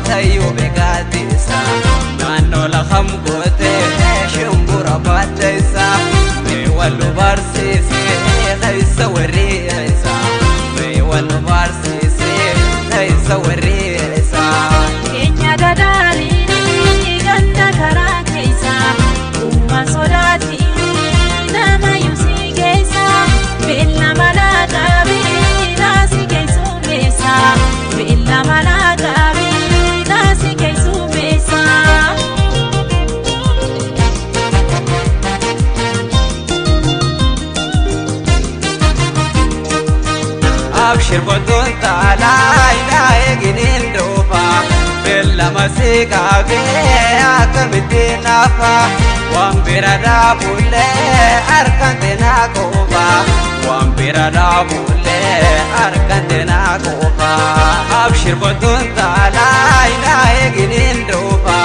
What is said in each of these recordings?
tayyuu beekaatiisa naannoo lafam gootee shimbura baadheessa mee wallu barsiisee keessa warreessa mee wallu barsiisee keessa warreessa. Keenya dadaarii ganda karaa keessa uumaan sodaati nama yuusii keessa beella malaa qabii naasi keessummeessa beella malaa qabii naasi keessummeessa. Abshir bontun taalaa ilaa eeginiin dhufa beella masiiqaa gee akkamitti naafa waan bira dhaabullee harkaan teenaa qofa waan bira dhaabullee harkaan teenaa qofa. Abshir bontun taalaa ilaa eeginiin dhufa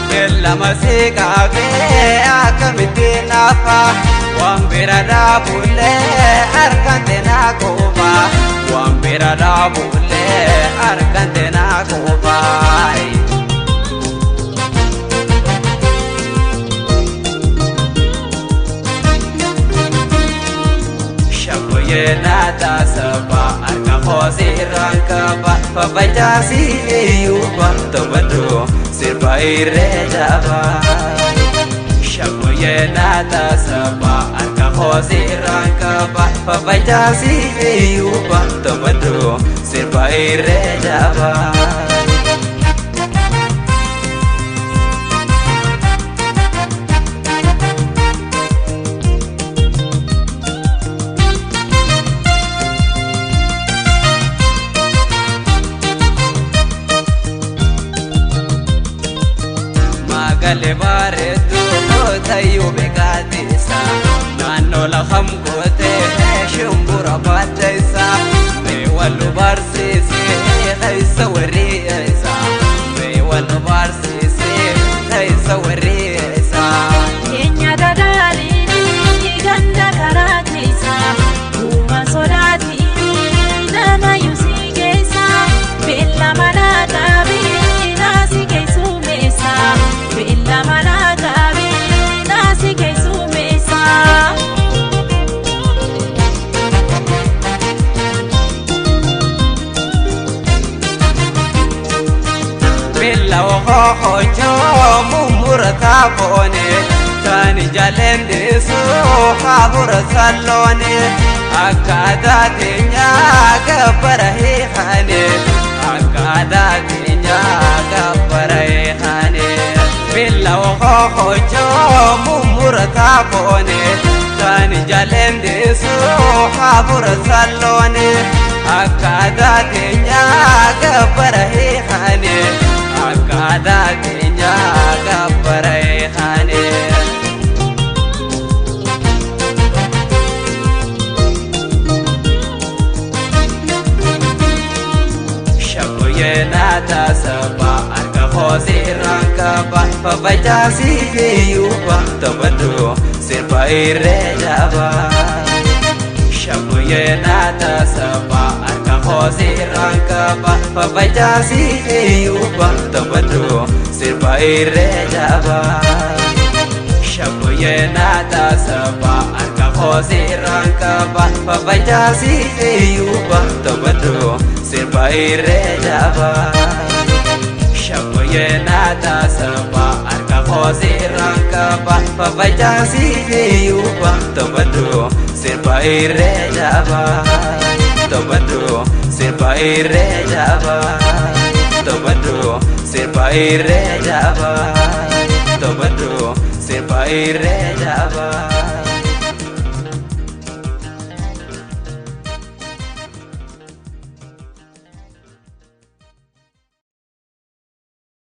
beella masiiqaa gee akkamitti naafa waan bira dhaabullee harkaan teenaa qofa waan bira dhaabullee harkaan teenaa qofa. Nata saba arka khosi rankaba pabajasi yuba tobado sirba irejaba shamoye nata saba arka khosi rankaba pabajasi yuba tobado sirba irejaba. Gale bareedu tayyuu beekaatiisa naannoo lafam gootee shimbura baadheessa mee wallu barsiisee keessa warreessa mee wallu barsiisee keessa warreessa. Keenya dadaarii ganda karaa keessa uumaan sodaati nama yuusii keessa beella malaa qabii naasi keessummeessa. Beella malaa qabii naasi keessummeessa. Beella hojjoo mummurataa foone kan jaleendeessu haabura salloone akkaataa teenyaa gabbara hiikane akkaataa teenyaa gabbara hiikane. Beella hojjoo mummurataa foone kan jaleendeessu haabura salloone akkaataa teenyaa gabbara hiikane akkaataa teenyaa gabbara hiikane. Shamoye nata saba arka khosi rankaba pabajasi yuba tobado sirba irejaba shamoye nata saba arka khosi rankaba pabajasi yuba tobado sirba irejaba shamoye nata saba arka khosi rankaba pabajasi yuba tobado sirba irejaba shamoye nata saba arka khosi rankaba pabajasi yuba tobado sirba irejaba tobado sirba irejaba tobado sirba irejaba tobado sirba irejaba.